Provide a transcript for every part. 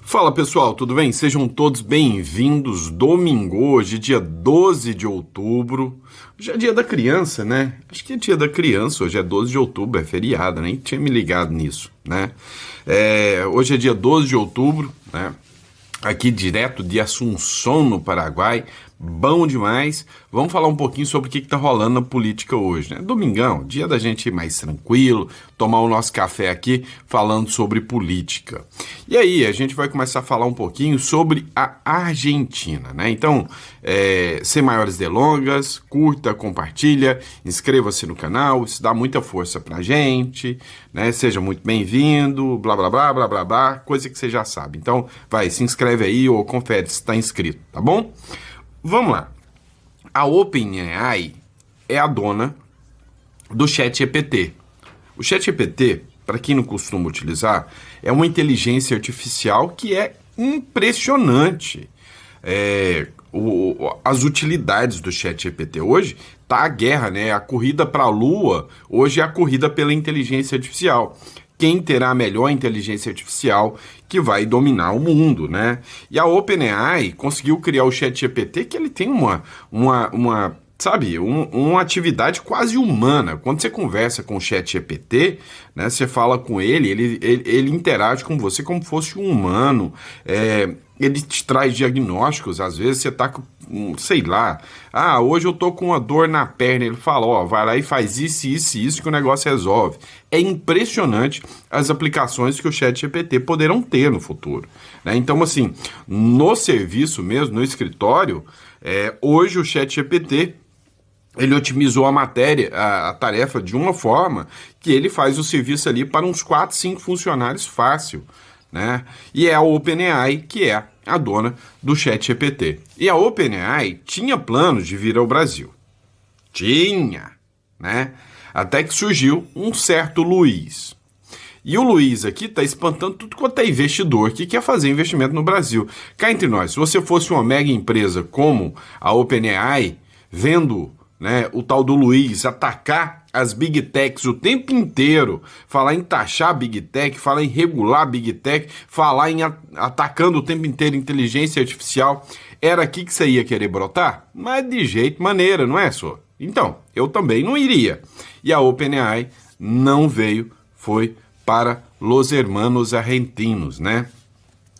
Fala pessoal, tudo bem? Sejam todos bem-vindos. Domingo, hoje, dia 12 de outubro. Hoje é dia da criança, né? Acho que é dia da criança, hoje é 12 de outubro, é feriado, nem tinha me ligado nisso, né? Hoje é dia 12 de outubro, né? Aqui direto de Assunção, no Paraguai. Bom demais. Vamos falar um pouquinho sobre o que está rolando na política hoje, né? Domingão, dia da gente ir mais tranquilo, tomar o nosso café aqui falando sobre política. E aí, a gente vai começar a falar um pouquinho sobre a Argentina, né? Então, sem maiores delongas, curta, compartilha, inscreva-se no canal, isso dá muita força pra gente, né? Seja muito bem-vindo, blá, blá, blá, blá, blá, blá, coisa que você já sabe. Então, vai, se inscreve aí ou confere se está inscrito, tá bom? Vamos lá. A OpenAI é a dona do ChatGPT. O ChatGPT, para quem não costuma utilizar, é uma inteligência artificial que é impressionante. As utilidades do ChatGPT hoje tá a guerra, né? A corrida para a Lua hoje é a corrida pela inteligência artificial. Quem terá a melhor inteligência artificial que vai dominar o mundo, né? E a OpenAI conseguiu criar o ChatGPT, que ele tem uma atividade quase humana. Quando você conversa com o ChatGPT, né, você fala com ele interage com você como fosse um humano. Ele te traz diagnósticos, às vezes você tá com, sei lá, hoje eu tô com uma dor na perna, ele fala, vai lá e faz isso que o negócio resolve. É impressionante as aplicações que o ChatGPT poderão ter no futuro, né? Então, assim, no serviço mesmo, no escritório, hoje o ChatGPT, ele otimizou a tarefa de uma forma que ele faz o serviço ali para uns 4, 5 funcionários fácil, né? E é a OpenAI que é a dona do ChatGPT. E a OpenAI tinha planos de vir ao Brasil. Tinha, né? Até que surgiu um certo Luiz. E o Luiz aqui está espantando tudo quanto é investidor que quer fazer investimento no Brasil. Cá entre nós, se você fosse uma mega empresa como a OpenAI, vendo, né, o tal do Luiz atacar as Big Techs o tempo inteiro, falar em taxar Big Tech, falar em regular Big Tech, falar em atacando o tempo inteiro inteligência artificial, era aqui que você ia querer brotar? Mas de jeito maneira, não é, só? Então, eu também não iria. E a OpenAI não veio, foi para Los Hermanos Argentinos, né?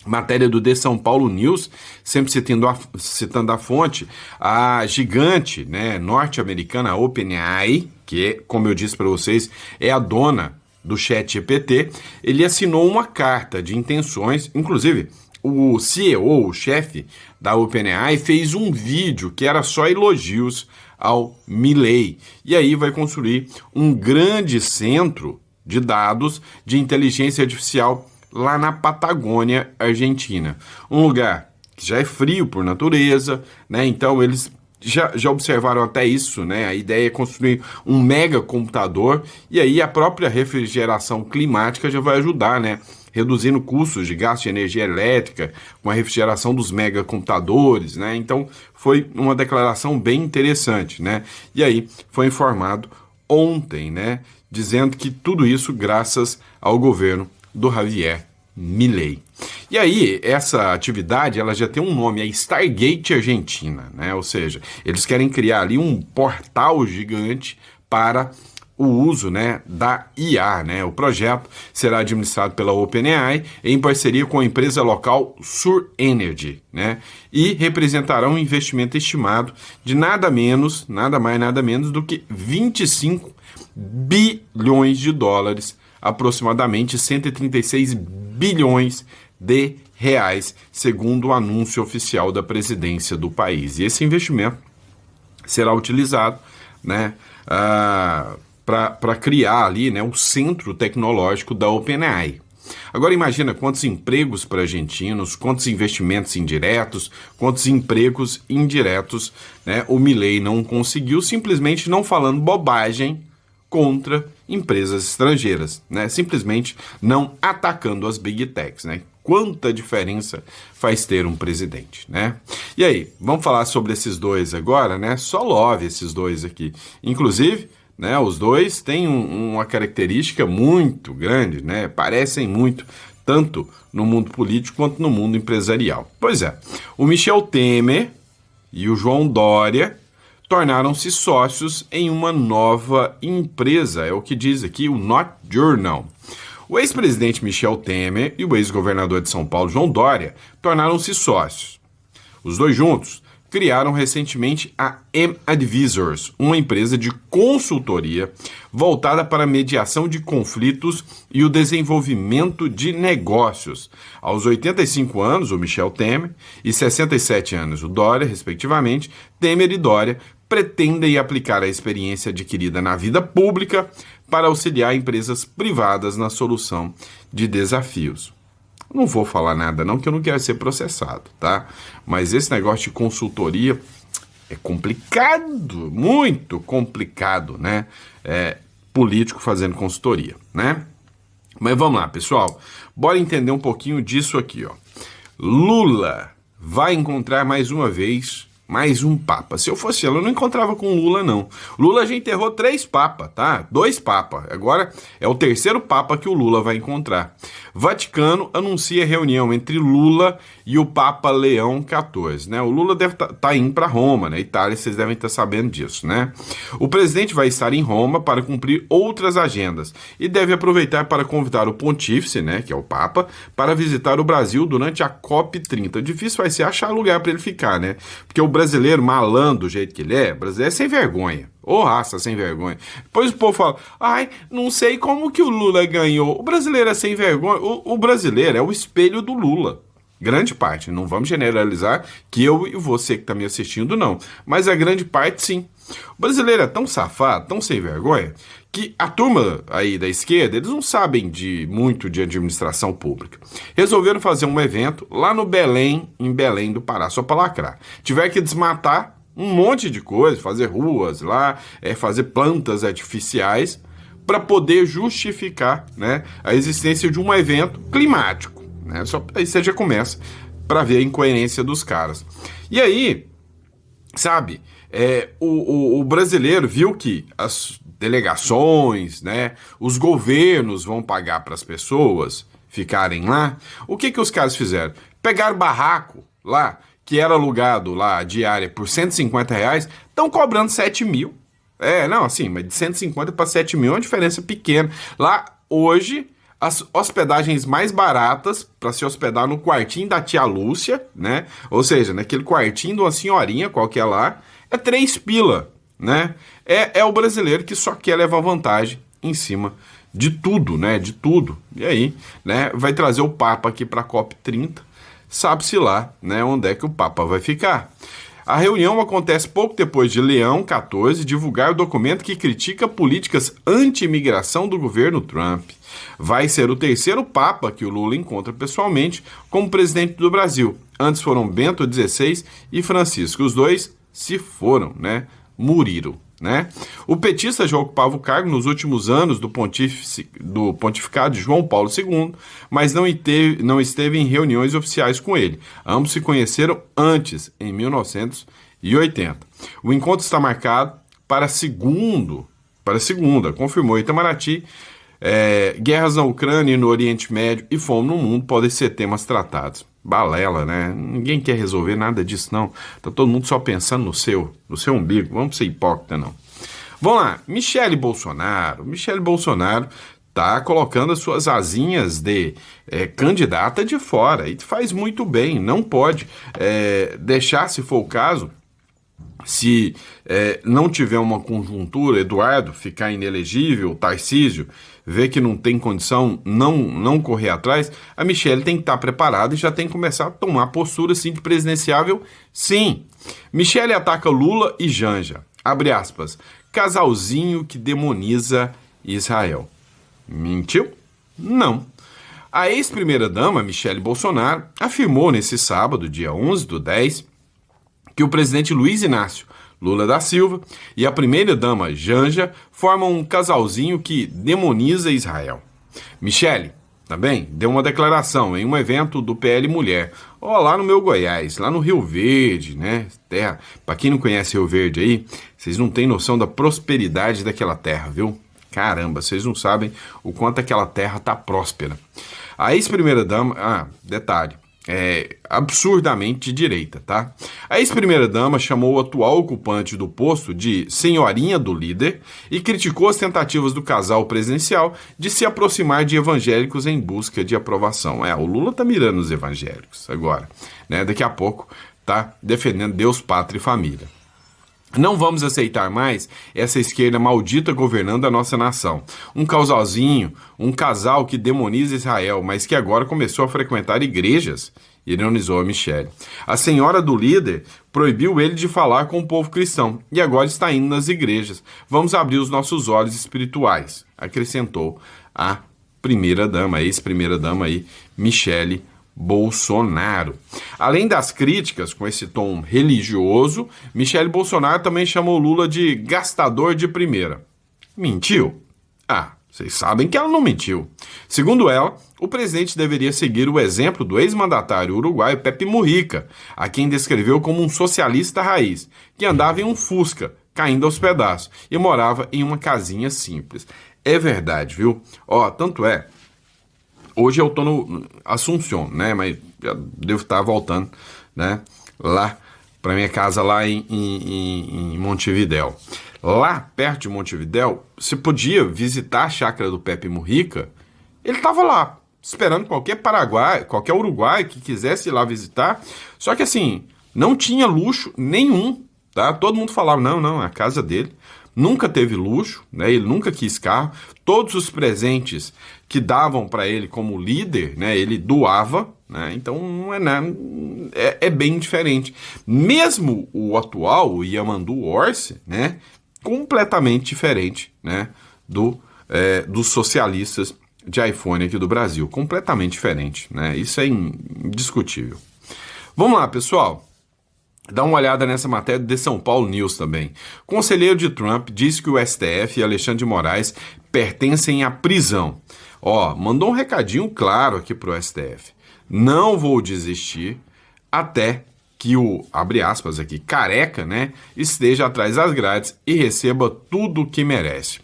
Matéria do The São Paulo News, sempre citando a fonte, a gigante, né, norte-americana OpenAI, que é, como eu disse para vocês, é a dona do ChatGPT, ele assinou uma carta de intenções, inclusive o CEO, o chefe da OpenAI, fez um vídeo que era só elogios ao Milei, e aí vai construir um grande centro de dados de inteligência artificial lá na Patagônia, Argentina. Um lugar que já é frio por natureza, né? Então eles já observaram até isso, né? A ideia é construir um mega computador e aí a própria refrigeração climática já vai ajudar, né? Reduzindo custos de gasto de energia elétrica com a refrigeração dos megacomputadores, né? Então foi uma declaração bem interessante, né? E aí foi informado ontem, né? Dizendo que tudo isso graças ao governo do Javier Milei. E aí, essa atividade, ela já tem um nome, é Stargate Argentina, né? Ou seja, eles querem criar ali um portal gigante para o uso, né, da IA, né? O projeto será administrado pela OpenAI em parceria com a empresa local Sur Energy, né? E representará um investimento estimado de nada mais, nada menos do que 25 bilhões de dólares, aproximadamente 136 bilhões de reais, segundo o anúncio oficial da presidência do país. E esse investimento será utilizado, né, para criar ali, né, o centro tecnológico da OpenAI. Agora imagina quantos empregos para argentinos, quantos investimentos indiretos, quantos empregos indiretos, né, o Milei não conseguiu, simplesmente não falando bobagem contra empresas estrangeiras, né? Simplesmente não atacando as Big Techs, né? Quanta diferença faz ter um presidente, né? E aí, vamos falar sobre esses dois agora, né? Só love esses dois aqui. Inclusive, né, os dois têm uma característica muito grande, né? Parecem muito, tanto no mundo político quanto no mundo empresarial. Pois é, o Michel Temer e o João Dória tornaram-se sócios em uma nova empresa, é o que diz aqui o Not Journal. O ex-presidente Michel Temer e o ex-governador de São Paulo, João Dória, tornaram-se sócios. Os dois juntos criaram recentemente a M-Advisors, uma empresa de consultoria voltada para a mediação de conflitos e o desenvolvimento de negócios. Aos 85 anos, o Michel Temer, e 67 anos, o Dória, respectivamente, Temer e Dória pretendem aplicar a experiência adquirida na vida pública para auxiliar empresas privadas na solução de desafios. Não vou falar nada não, que eu não quero ser processado, tá? Mas esse negócio de consultoria é complicado, muito complicado, né? Político fazendo consultoria, né? Mas vamos lá, pessoal. Bora entender um pouquinho disso aqui, ó. Lula vai encontrar mais uma vez mais um papa. Se eu fosse ela, eu não encontrava com Lula, não. Lula já enterrou 3 papas, tá? 2 papas. Agora é o 3º papa que o Lula vai encontrar. Vaticano anuncia reunião entre Lula e o Papa Leão XIV, né? O Lula deve tá indo para Roma, né? Itália, vocês devem estar sabendo disso, né? O presidente vai estar em Roma para cumprir outras agendas e deve aproveitar para convidar o pontífice, né? Que é o Papa, para visitar o Brasil durante a COP30. Difícil vai ser achar lugar para ele ficar, né? Porque o brasileiro malandro do jeito que ele é, brasileiro é sem vergonha. Ô raça sem vergonha. Depois o povo fala, ai, não sei como que o Lula ganhou. O brasileiro é sem vergonha. O brasileiro é o espelho do Lula. Grande parte. Não vamos generalizar que eu e você que está me assistindo, não. Mas a grande parte, sim. O brasileiro é tão safado, tão sem vergonha, que a turma aí da esquerda, eles não sabem muito de administração pública. Resolveram fazer um evento lá no Belém, em Belém do Pará, só para lacrar. Tiveram que desmatar um monte de coisa, fazer ruas lá, fazer plantas artificiais, para poder justificar, né, a existência de um evento climático. Né? Só aí você já começa para ver a incoerência dos caras. E aí, sabe, o brasileiro viu que as delegações, né, os governos vão pagar para as pessoas ficarem lá. O que os caras fizeram? Pegaram barraco lá, que era alugado lá diária por R$150, estão cobrando 7 mil. Não, assim, mas de 150 para 7 mil é uma diferença pequena. Lá, hoje, as hospedagens mais baratas para se hospedar no quartinho da tia Lúcia, né? Ou seja, naquele quartinho de uma senhorinha qualquer lá, é 3 pila, né? É o brasileiro que só quer levar vantagem em cima de tudo, né? De tudo. E aí, né? Vai trazer o Papa aqui para a COP30. Sabe-se lá, né, onde é que o Papa vai ficar. A reunião acontece pouco depois de Leão XIV divulgar o documento que critica políticas anti-imigração do governo Trump. Vai ser o 3º Papa que o Lula encontra pessoalmente como presidente do Brasil. Antes foram Bento XVI e Francisco. Os dois se foram, né? Muriram. Né? O petista já ocupava o cargo nos últimos anos do pontificado de João Paulo II, mas não esteve em reuniões oficiais com ele. Ambos se conheceram antes, em 1980. O encontro está marcado para segunda, confirmou Itamaraty. Guerras na Ucrânia e no Oriente Médio e fome no mundo podem ser temas tratados. Balela, né? Ninguém quer resolver nada disso, não. Tá todo mundo só pensando no seu umbigo. Vamos ser hipócrita, não. Vamos lá. Michele Bolsonaro tá colocando as suas asinhas de candidata de fora. E faz muito bem. Não pode deixar, se for o caso, se não tiver uma conjuntura, Eduardo ficar inelegível, Tarcísio ver que não tem condição, não correr atrás, a Michele tem que estar preparada e já tem que começar a tomar postura assim, de presidenciável, sim. Michele ataca Lula e Janja, abre aspas, casalzinho que demoniza Israel. Mentiu? Não. A ex-primeira-dama, Michele Bolsonaro, afirmou nesse sábado, dia 11/10, que o presidente Luiz Inácio Lula da Silva e a primeira-dama Janja formam um casalzinho que demoniza Israel. Michele, também, deu uma declaração em um evento do PL Mulher, lá no meu Goiás, lá no Rio Verde, né? Terra. Para quem não conhece Rio Verde aí, vocês não têm noção da prosperidade daquela terra, viu? Caramba, vocês não sabem o quanto aquela terra tá próspera. A ex-primeira-dama... detalhe. Absurdamente de direita, tá? A ex-primeira-dama chamou o atual ocupante do posto de senhorinha do líder e criticou as tentativas do casal presidencial de se aproximar de evangélicos em busca de aprovação. O Lula tá mirando os evangélicos agora, né? Daqui a pouco tá defendendo Deus, pátria e família. Não vamos aceitar mais essa esquerda maldita governando a nossa nação. Um casal que demoniza Israel, mas que agora começou a frequentar igrejas, ironizou a Michelle. A senhora do líder proibiu ele de falar com o povo cristão e agora está indo nas igrejas. Vamos abrir os nossos olhos espirituais, acrescentou a primeira-dama, a ex-primeira-dama aí, Michelle Bolsonaro. Além das críticas com esse tom religioso, Michelle Bolsonaro também chamou Lula de gastador de primeira. Mentiu? Vocês sabem que ela não mentiu. Segundo ela, o presidente deveria seguir o exemplo do ex-mandatário uruguaio Pepe Mujica, a quem descreveu como um socialista raiz, que andava em um Fusca, caindo aos pedaços, e morava em uma casinha simples. É verdade, viu? Tanto é. Hoje eu tô no Assunção, né? Mas já devo estar voltando, né? Lá para minha casa lá em Montevidéu. Lá perto de Montevidéu, você podia visitar a chácara do Pepe Mujica. Ele estava lá, esperando qualquer uruguaio que quisesse ir lá visitar. Só que assim, não tinha luxo nenhum, tá? Todo mundo falava, não, é a casa dele. Nunca teve luxo, né? Ele nunca quis carro. Todos os presentes que davam para ele como líder, né? Ele doava, né? Então não é nada, é bem diferente. Mesmo o atual, o Yamandu Orsi, né? Completamente diferente, né? Dos socialistas de iPhone aqui do Brasil. Completamente diferente, né? Isso é indiscutível. Vamos lá, pessoal. Dá uma olhada nessa matéria de São Paulo News também. Conselheiro de Trump diz que o STF e Alexandre de Moraes pertencem à prisão. Mandou um recadinho claro aqui pro STF. Não vou desistir até que o, abre aspas aqui, careca, né, esteja atrás das grades e receba tudo o que merece.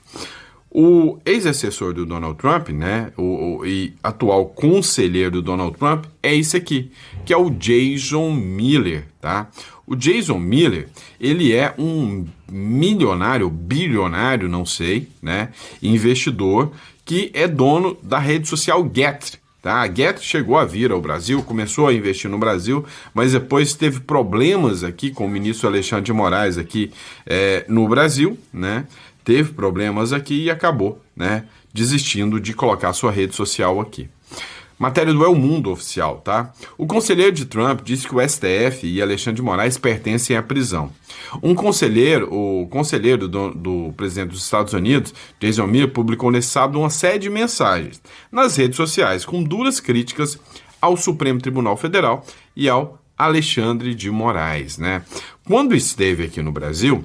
O ex-assessor do Donald Trump, né, e atual conselheiro do Donald Trump, é esse aqui, que é o Jason Miller, tá? O Jason Miller, ele é um milionário, bilionário, não sei, né, investidor, que é dono da rede social Gettr. Tá? A Gettr chegou a vir ao Brasil, começou a investir no Brasil, mas depois teve problemas aqui com o ministro Alexandre de Moraes aqui no Brasil, né? Teve problemas aqui e acabou, né, desistindo de colocar sua rede social aqui. Matéria do El Mundo Oficial, tá? O conselheiro de Trump disse que o STF e Alexandre de Moraes pertencem à prisão. O conselheiro do presidente dos Estados Unidos, Jason Miller, publicou nesse sábado uma série de mensagens nas redes sociais com duras críticas ao Supremo Tribunal Federal e ao Alexandre de Moraes, né? Quando esteve aqui no Brasil,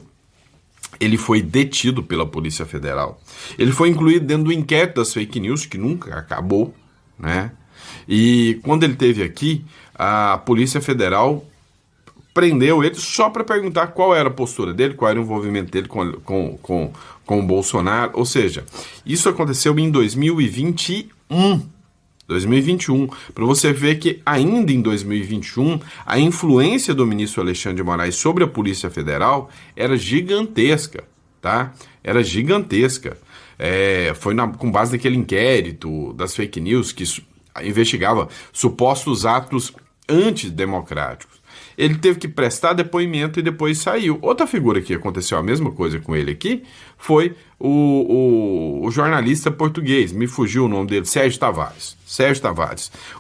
ele foi detido pela Polícia Federal. Ele foi incluído dentro do inquérito das fake news, que nunca acabou, né? E quando ele esteve aqui, a Polícia Federal prendeu ele só para perguntar qual era a postura dele, qual era o envolvimento dele com o Bolsonaro. Ou seja, isso aconteceu em 2021. 2021, para você ver que ainda em 2021, a influência do ministro Alexandre de Moraes sobre a Polícia Federal era gigantesca, tá? Era gigantesca. Foi com base naquele inquérito das fake news que investigava supostos atos antidemocráticos. Ele teve que prestar depoimento e depois saiu. Outra figura que aconteceu a mesma coisa com ele aqui foi o jornalista português, me fugiu o nome dele, Sérgio Tavares.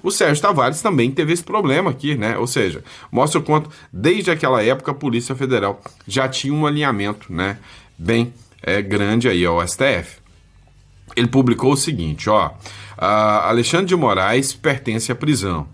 O Sérgio Tavares também teve esse problema aqui, né? Ou seja, mostra o quanto, desde aquela época, a Polícia Federal já tinha um alinhamento, né, bem grande aí ao STF. Ele publicou o seguinte, Alexandre de Moraes pertence à prisão.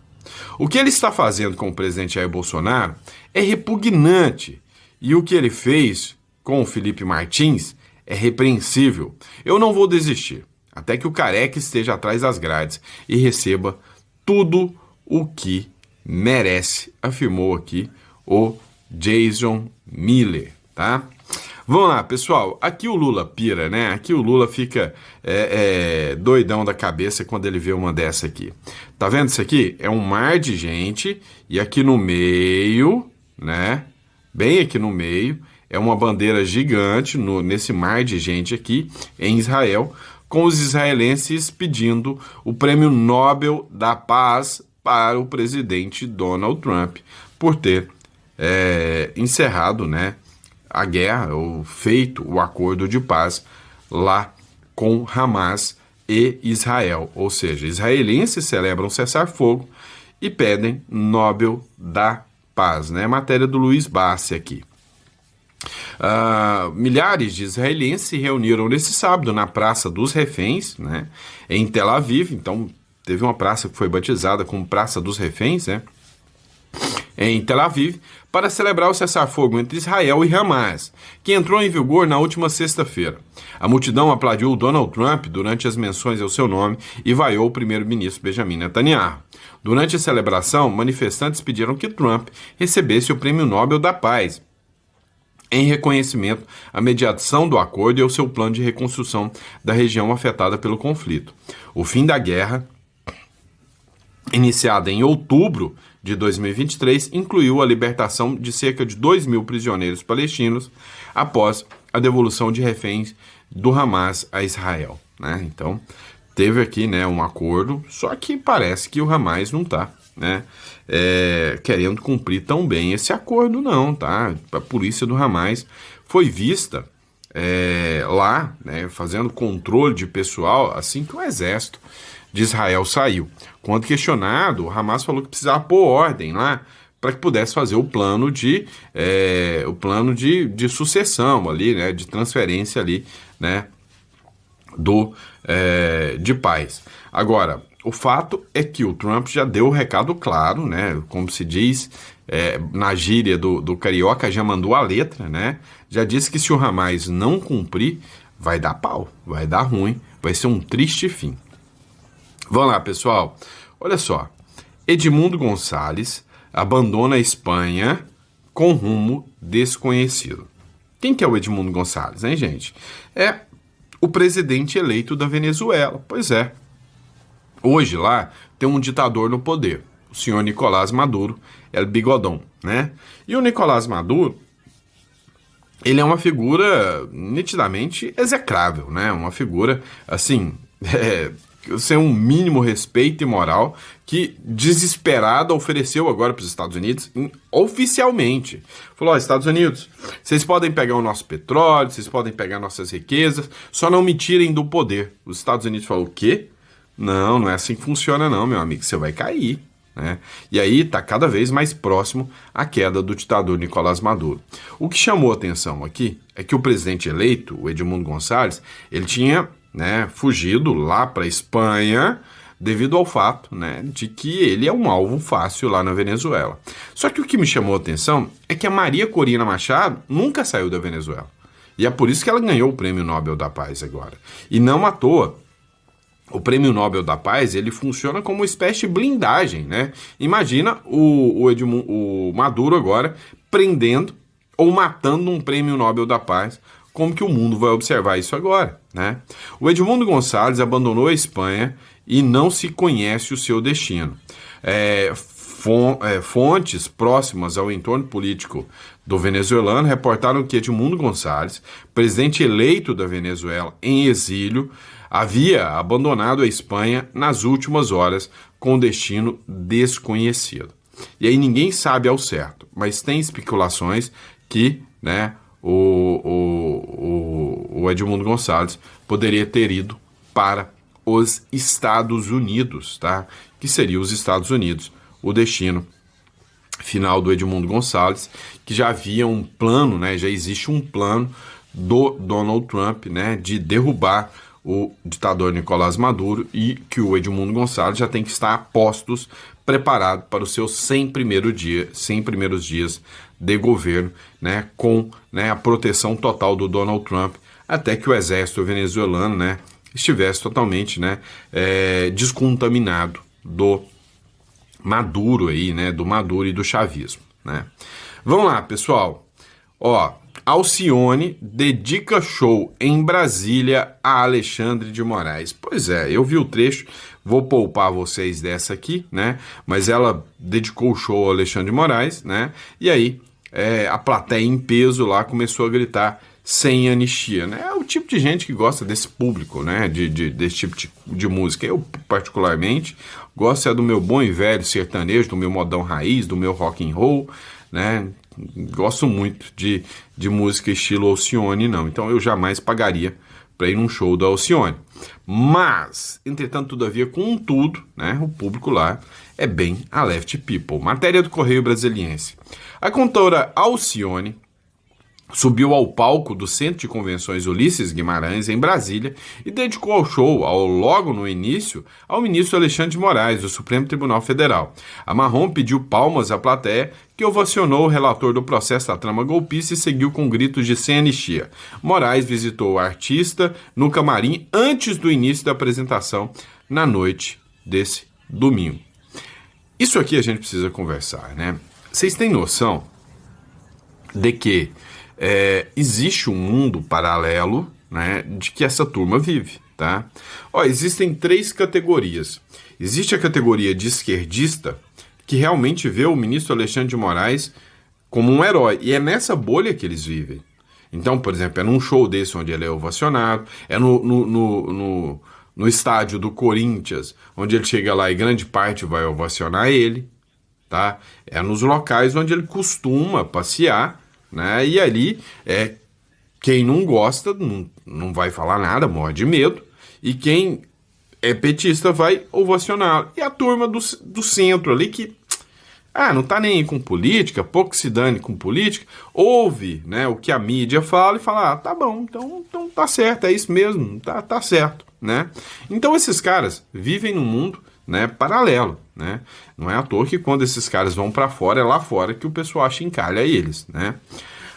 O que ele está fazendo com o presidente Jair Bolsonaro é repugnante e o que ele fez com o Felipe Martins é repreensível. Eu não vou desistir até que o careca esteja atrás das grades e receba tudo o que merece, afirmou aqui o Jason Miller, tá? Vamos lá, pessoal. Aqui o Lula pira, né? Aqui o Lula fica doidão da cabeça quando ele vê uma dessa aqui. Tá vendo isso aqui? É um mar de gente e aqui no meio, né? Bem aqui no meio, é uma bandeira gigante nesse mar de gente aqui em Israel, com os israelenses pedindo o Prêmio Nobel da Paz para o presidente Donald Trump por ter encerrado, né, a guerra, ou feito o acordo de paz lá com Hamas e Israel. Ou seja, israelenses celebram cessar-fogo e pedem Nobel da Paz, né? Matéria do Luiz Bassi aqui. Milhares de israelenses se reuniram nesse sábado na Praça dos Reféns, né, em Tel Aviv. Então, teve uma praça que foi batizada como Praça dos Reféns, né, em Tel Aviv, para celebrar o cessar-fogo entre Israel e Hamas, que entrou em vigor na última sexta-feira. A multidão aplaudiu Donald Trump durante as menções ao seu nome e vaiou o primeiro-ministro Benjamin Netanyahu. Durante a celebração, manifestantes pediram que Trump recebesse o Prêmio Nobel da Paz, em reconhecimento à mediação do acordo e ao seu plano de reconstrução da região afetada pelo conflito. O fim da guerra, iniciada em outubro de 2023, incluiu a libertação de cerca de 2.000 prisioneiros palestinos após a devolução de reféns do Hamas a Israel, né? Então, teve aqui, né, um acordo, só que parece que o Hamas não está, né, querendo cumprir tão bem esse acordo, não, tá? A polícia do Hamas foi vista lá, né, fazendo controle de pessoal assim que o exército de Israel saiu. Quando questionado, o Hamas falou que precisava pôr ordem lá para que pudesse fazer o plano de sucessão ali, né, de transferência ali, né, de paz. Agora, o fato é que o Trump já deu o recado claro, né? Como se diz na gíria do carioca, já mandou a letra, né? Já disse que se o Hamas não cumprir, vai dar pau, vai dar ruim, vai ser um triste fim. Vamos lá, pessoal. Olha só. Edmundo Gonçalves abandona a Espanha com rumo desconhecido. Quem que é o Edmundo Gonçalves, hein, gente? É o presidente eleito da Venezuela. Pois é. Hoje lá tem um ditador no poder, o senhor Nicolás Maduro, El Bigodão, né? E o Nicolás Maduro, ele é uma figura nitidamente execrável, né? Uma figura, assim, sem um mínimo respeito e moral, que desesperado ofereceu agora para os Estados Unidos, oficialmente. Falou, Estados Unidos, vocês podem pegar o nosso petróleo, vocês podem pegar nossas riquezas, só não me tirem do poder. Os Estados Unidos falou, o quê? Não, não é assim que funciona não, meu amigo, você vai cair, né? E aí está cada vez mais próximo a queda do ditador Nicolás Maduro. O que chamou a atenção aqui é que o presidente eleito, o Edmundo Gonçalves, ele tinha, né, fugido lá para a Espanha devido ao fato, né, de que ele é um alvo fácil lá na Venezuela. Só que o que me chamou a atenção é que a Maria Corina Machado nunca saiu da Venezuela. E é por isso que ela ganhou o Prêmio Nobel da Paz agora. E não à toa. O Prêmio Nobel da Paz, ele funciona como uma espécie de blindagem, né? Imagina o Maduro agora prendendo ou matando um Prêmio Nobel da Paz. Como que o mundo vai observar isso agora, né? O Edmundo Gonçalves abandonou a Espanha e não se conhece o seu destino. Fontes próximas ao entorno político do venezuelano reportaram que Edmundo Gonçalves, presidente eleito da Venezuela em exílio, havia abandonado a Espanha nas últimas horas com destino desconhecido. E aí ninguém sabe ao certo, mas tem especulações que, né, o Edmundo Gonçalves poderia ter ido para os Estados Unidos, tá? Que seria os Estados Unidos o destino final do Edmundo Gonçalves, que já havia um plano, né? Já existe um plano do Donald Trump, né, de derrubar o ditador Nicolás Maduro e que o Edmundo Gonçalves já tem que estar a postos, preparado para os seus 100 primeiros dias de governo, né, com, né, a proteção total do Donald Trump, até que o exército venezuelano, né, estivesse totalmente, né, descontaminado do Maduro aí, né, do Maduro e do chavismo, né. Vamos lá, pessoal. Ó, Alcione dedica show em Brasília a Alexandre de Moraes. Pois é, eu vi o trecho, vou poupar vocês dessa aqui, né? Mas ela dedicou o show ao Alexandre de Moraes, né? E aí a plateia em peso lá começou a gritar sem anistia, né? É o tipo de gente que gosta desse público, né? Desse tipo de música. Eu, particularmente, gosto do meu bom e velho sertanejo, do meu modão raiz, do meu rock and roll, né? Gosto muito de música estilo Alcione, não. Então eu jamais pagaria para ir num show da Alcione. Mas, entretanto, todavia, contudo, né, o público lá é bem a left people. Matéria do Correio Brasiliense. A cantora Alcione subiu ao palco do Centro de Convenções Ulisses Guimarães, em Brasília, e dedicou ao show, logo no início, ao ministro Alexandre de Moraes, do Supremo Tribunal Federal. A Marrom pediu palmas à plateia, que ovacionou o relator do processo da trama golpista e seguiu com gritos de sem anistia. Moraes visitou o artista no camarim antes do início da apresentação, na noite desse domingo. Isso aqui a gente precisa conversar, né? Vocês têm noção de que existe um mundo paralelo, né, de que essa turma vive, tá? Existem 3 categorias. Existe a categoria de esquerdista, que realmente vê o ministro Alexandre de Moraes como um herói, e é nessa bolha que eles vivem. Então, por exemplo, é num show desse onde ele é ovacionado, é no estádio do Corinthians, onde ele chega lá e grande parte vai ovacionar ele, tá? É nos locais onde ele costuma passear, né? E ali, quem não gosta não vai falar nada, morre de medo, e quem é petista vai ovacionar. E a turma do centro ali que não tá nem aí com política, pouco se dane com política, ouve, né, o que a mídia fala e fala, tá bom, então tá certo, é isso mesmo, tá certo, né? Então esses caras vivem num mundo, né, paralelo, né? Não é à toa que quando esses caras vão para fora, é lá fora que o pessoal encalha eles, né?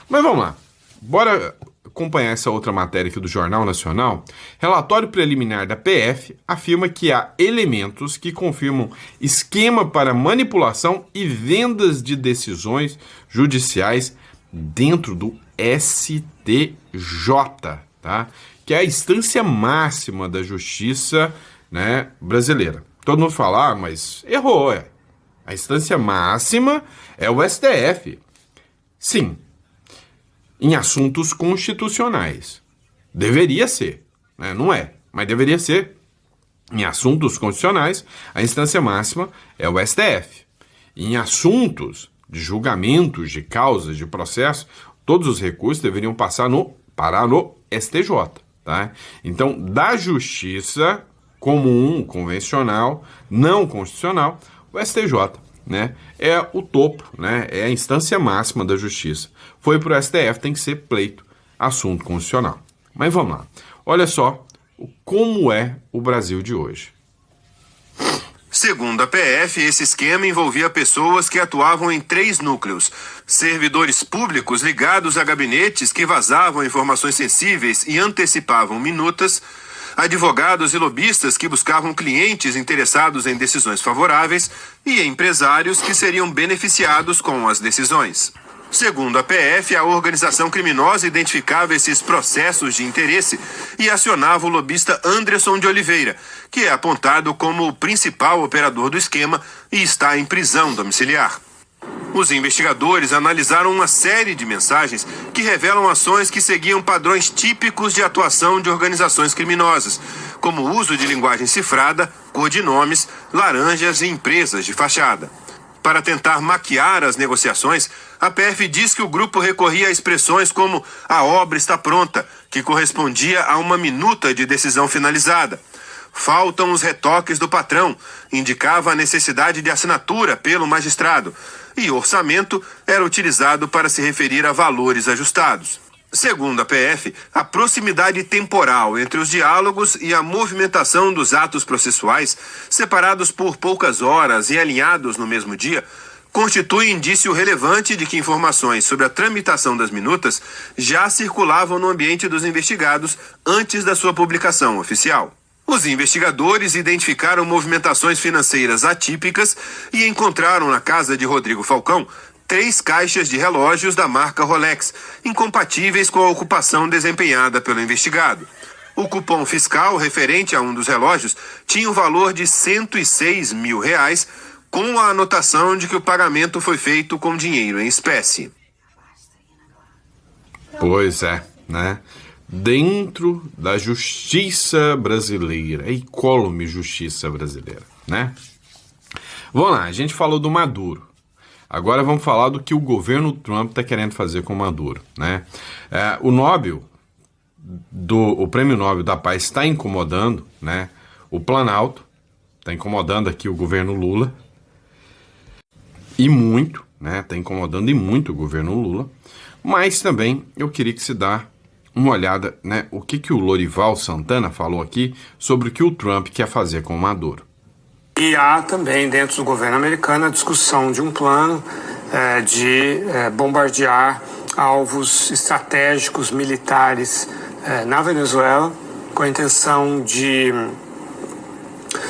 Mas vamos lá, bora acompanhar essa outra matéria aqui do Jornal Nacional. Relatório preliminar da PF afirma que há elementos que confirmam esquema para manipulação e vendas de decisões judiciais dentro do STJ, tá? Que é a instância máxima da justiça, né, brasileira. Todo mundo fala, mas errou, A instância máxima é o STF. Sim, em assuntos constitucionais. Deveria ser, né? Não é, mas deveria ser. Em assuntos constitucionais, a instância máxima é o STF. Em assuntos de julgamentos, de causas, de processo, todos os recursos deveriam parar no STJ, tá? Então, da justiça comum, convencional, não constitucional, o STJ, né, é o topo, né, é a instância máxima da justiça. Foi para o STF, tem que ser pleito, assunto constitucional. Mas vamos lá, olha só como é o Brasil de hoje. Segundo a PF, esse esquema envolvia pessoas que atuavam em 3 núcleos: servidores públicos ligados a gabinetes que vazavam informações sensíveis e antecipavam minutas, advogados e lobistas que buscavam clientes interessados em decisões favoráveis e empresários que seriam beneficiados com as decisões. Segundo a PF, a organização criminosa identificava esses processos de interesse e acionava o lobista Anderson de Oliveira, que é apontado como o principal operador do esquema e está em prisão domiciliar. Os investigadores analisaram uma série de mensagens que revelam ações que seguiam padrões típicos de atuação de organizações criminosas, como o uso de linguagem cifrada, codinomes, laranjas e empresas de fachada. Para tentar maquiar as negociações, a PF diz que o grupo recorria a expressões como "a obra está pronta", que correspondia a uma minuta de decisão finalizada. "Faltam os retoques do patrão", indicava a necessidade de assinatura pelo magistrado, e orçamento era utilizado para se referir a valores ajustados. Segundo a PF, a proximidade temporal entre os diálogos e a movimentação dos atos processuais, separados por poucas horas e alinhados no mesmo dia, constitui indício relevante de que informações sobre a tramitação das minutas já circulavam no ambiente dos investigados antes da sua publicação oficial. Os investigadores identificaram movimentações financeiras atípicas e encontraram na casa de Rodrigo Falcão 3 caixas de relógios da marca Rolex, incompatíveis com a ocupação desempenhada pelo investigado. O cupom fiscal referente a um dos relógios tinha o valor de R$106 mil, com a anotação de que o pagamento foi feito com dinheiro em espécie. Pois é, né? Dentro da justiça brasileira, a incólume justiça brasileira, né? Vamos lá, a gente falou do Maduro. Agora vamos falar do que o governo Trump está querendo fazer com o Maduro, né? O Prêmio Nobel da Paz está incomodando, né? O Planalto está incomodando aqui o governo Lula e muito, né? Está incomodando e muito o governo Lula, mas também eu queria que se dá uma olhada, né? O que o Lorival Santana falou aqui sobre o que o Trump quer fazer com o Maduro. E há também dentro do governo americano a discussão de um plano de bombardear alvos estratégicos militares na Venezuela, com a intenção de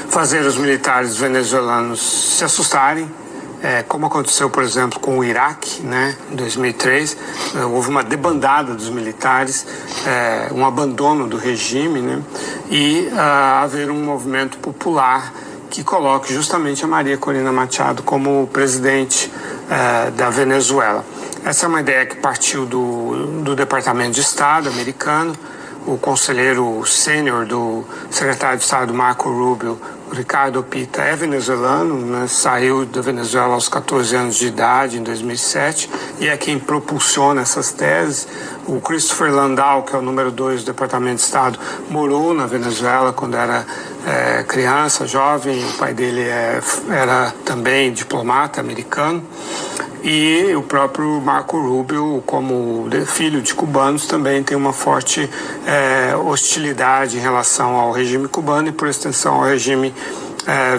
fazer os militares venezuelanos se assustarem, como aconteceu, por exemplo, com o Iraque, né, em 2003. Houve uma debandada dos militares, um abandono do regime, né, e haver um movimento popular que coloque justamente a Maria Corina Machado como presidente da Venezuela. Essa é uma ideia que partiu do Departamento de Estado americano. O conselheiro sênior do secretário de Estado Marco Rubio, Ricardo Pita, é venezuelano, né? Saiu da Venezuela aos 14 anos de idade, em 2007, e é quem propulsiona essas teses. O Christopher Landau, que é o número 2 do Departamento de Estado, morou na Venezuela quando era criança, jovem. O pai dele era também diplomata americano. E o próprio Marco Rubio, como filho de cubanos, também tem uma forte hostilidade em relação ao regime cubano e, por extensão, ao regime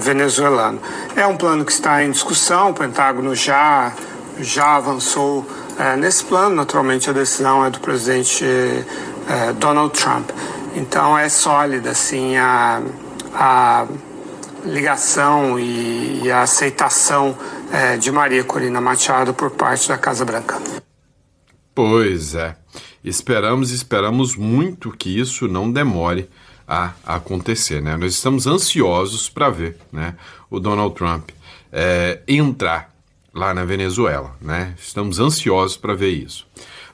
venezuelano. É um plano que está em discussão, o Pentágono já avançou nesse plano. Naturalmente, a decisão é do presidente Donald Trump. Então, é sólida, assim, a ligação e a aceitação de Maria Corina Machado por parte da Casa Branca. Pois é. Esperamos muito que isso não demore a acontecer, né? Nós estamos ansiosos para ver, né, o Donald Trump entrar lá na Venezuela, né? Estamos ansiosos para ver isso.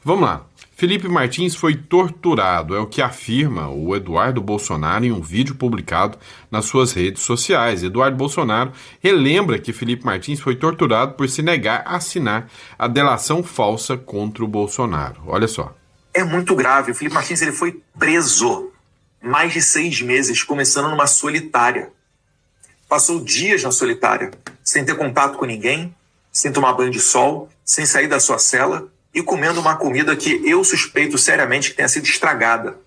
Vamos lá. Felipe Martins foi torturado, é o que afirma o Eduardo Bolsonaro em um vídeo publicado nas suas redes sociais. Eduardo Bolsonaro relembra que Felipe Martins foi torturado por se negar a assinar a delação falsa contra o Bolsonaro. Olha só. É muito grave. O Felipe Martins ele foi preso mais de 6 meses, começando numa solitária. Passou dias na solitária, sem ter contato com ninguém, sem tomar banho de sol, sem sair da sua cela, e comendo uma comida que eu suspeito seriamente que tenha sido estragada.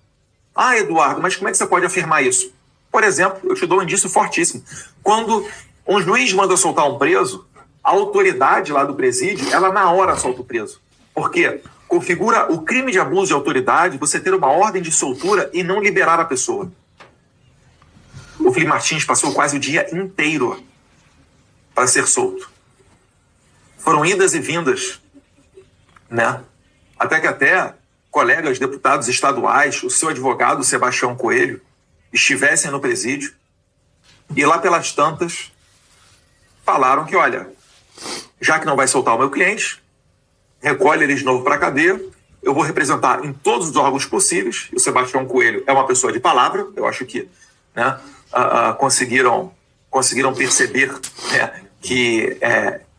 Ah, Eduardo, mas como é que você pode afirmar isso? Por exemplo, eu te dou um indício fortíssimo. Quando um juiz manda soltar um preso, a autoridade lá do presídio, ela na hora solta o preso. Por quê? Configura o crime de abuso de autoridade você ter uma ordem de soltura e não liberar a pessoa. O Felipe Martins passou quase o dia inteiro para ser solto. Foram idas e vindas, né? Até que colegas deputados estaduais, o seu advogado Sebastião Coelho, estivessem no presídio e lá pelas tantas falaram que, olha, já que não vai soltar o meu cliente, recolhe ele de novo para a cadeia, eu vou representar em todos os órgãos possíveis. E o Sebastião Coelho é uma pessoa de palavra, eu acho que, né, conseguiram perceber, né, que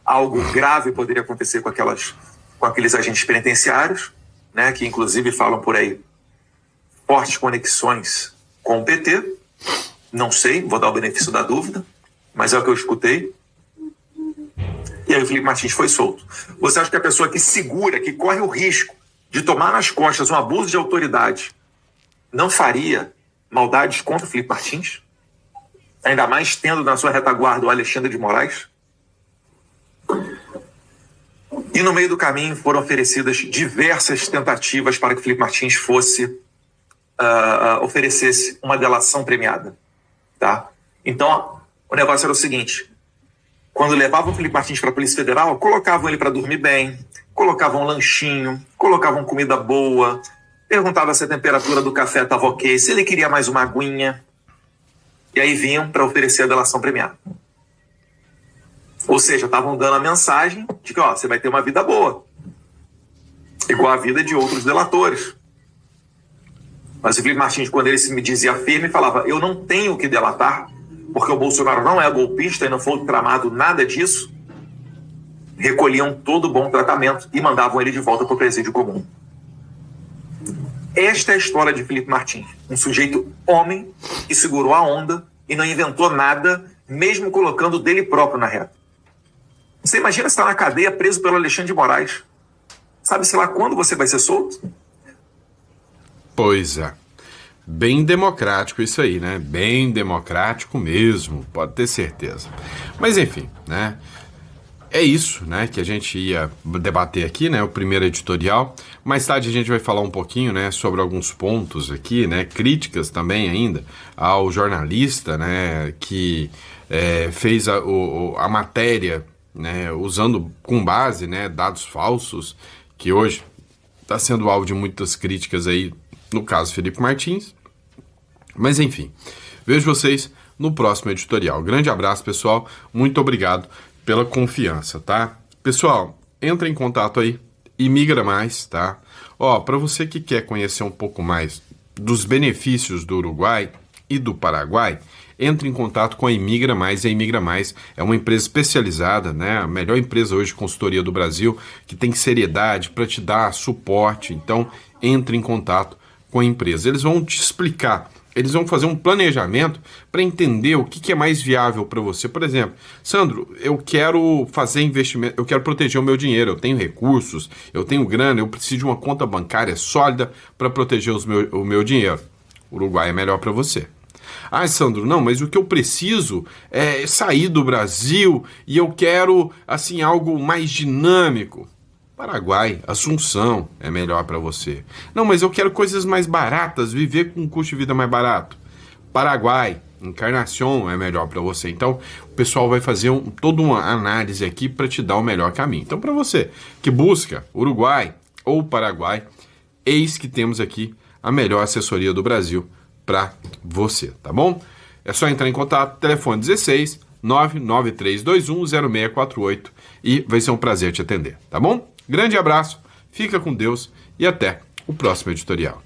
algo grave poderia acontecer com aqueles agentes penitenciários, né, que inclusive falam por aí fortes conexões com o PT. Não sei, vou dar o benefício da dúvida, mas é o que eu escutei. E aí o Felipe Martins foi solto. Você acha que a pessoa que segura, que corre o risco de tomar nas costas um abuso de autoridade, não faria maldades contra o Felipe Martins? Ainda mais tendo na sua retaguarda o Alexandre de Moraes? E no meio do caminho foram oferecidas diversas tentativas para que o Felipe Martins oferecesse uma delação premiada. Tá? Então, o negócio era o seguinte: quando levavam o Felipe Martins para a Polícia Federal, colocavam ele para dormir bem, colocavam um lanchinho, colocavam comida boa, perguntavam se a temperatura do café estava ok, se ele queria mais uma aguinha. E aí vinham para oferecer a delação premiada. Ou seja, estavam dando a mensagem de que você vai ter uma vida boa, igual a vida de outros delatores. Mas o Felipe Martins, quando ele se me dizia firme, falava: eu não tenho que delatar, porque o Bolsonaro não é golpista e não foi tramado nada disso, recolhiam todo o bom tratamento e mandavam ele de volta para o presídio comum. Esta é a história de Felipe Martins, um sujeito homem que segurou a onda e não inventou nada, mesmo colocando dele próprio na reta. Você imagina estar na cadeia preso pelo Alexandre de Moraes? Sabe-se lá quando você vai ser solto? Pois é. Bem democrático isso aí, né? Bem democrático mesmo, pode ter certeza. Mas enfim, né? É isso, né, que a gente ia debater aqui, né, o primeiro editorial. Mais tarde a gente vai falar um pouquinho, né, sobre alguns pontos aqui, né, críticas também ainda ao jornalista, né, que fez a matéria, né, usando com base, né, dados falsos, que hoje está sendo alvo de muitas críticas aí, no caso Felipe Martins. Mas enfim, vejo vocês no próximo editorial. Grande abraço, pessoal, muito obrigado pela confiança, tá? Pessoal, entra em contato aí, Imigra Mais, tá? Para você que quer conhecer um pouco mais dos benefícios do Uruguai e do Paraguai, entre em contato com a Imigra Mais. A Imigra Mais é uma empresa especializada, né? A melhor empresa hoje de consultoria do Brasil, que tem seriedade para te dar suporte. Então, entre em contato com a empresa. Eles vão te explicar. Eles vão fazer um planejamento para entender o que é mais viável para você. Por exemplo, Sandro, eu quero fazer investimento, eu quero proteger o meu dinheiro, eu tenho recursos, eu tenho grana, eu preciso de uma conta bancária sólida para proteger o meu dinheiro. O Uruguai é melhor para você. Ah, Sandro, não, mas o que eu preciso é sair do Brasil e eu quero, assim, algo mais dinâmico. Paraguai, Assunção é melhor para você. Não, mas eu quero coisas mais baratas, viver com um custo de vida mais barato. Paraguai, Encarnação é melhor para você. Então, o pessoal vai fazer toda uma análise aqui para te dar o melhor caminho. Então, para você que busca Uruguai ou Paraguai, eis que temos aqui a melhor assessoria do Brasil para você, tá bom? É só entrar em contato, telefone 16 99321 0648 e vai ser um prazer te atender, tá bom? Grande abraço, fica com Deus e até o próximo editorial.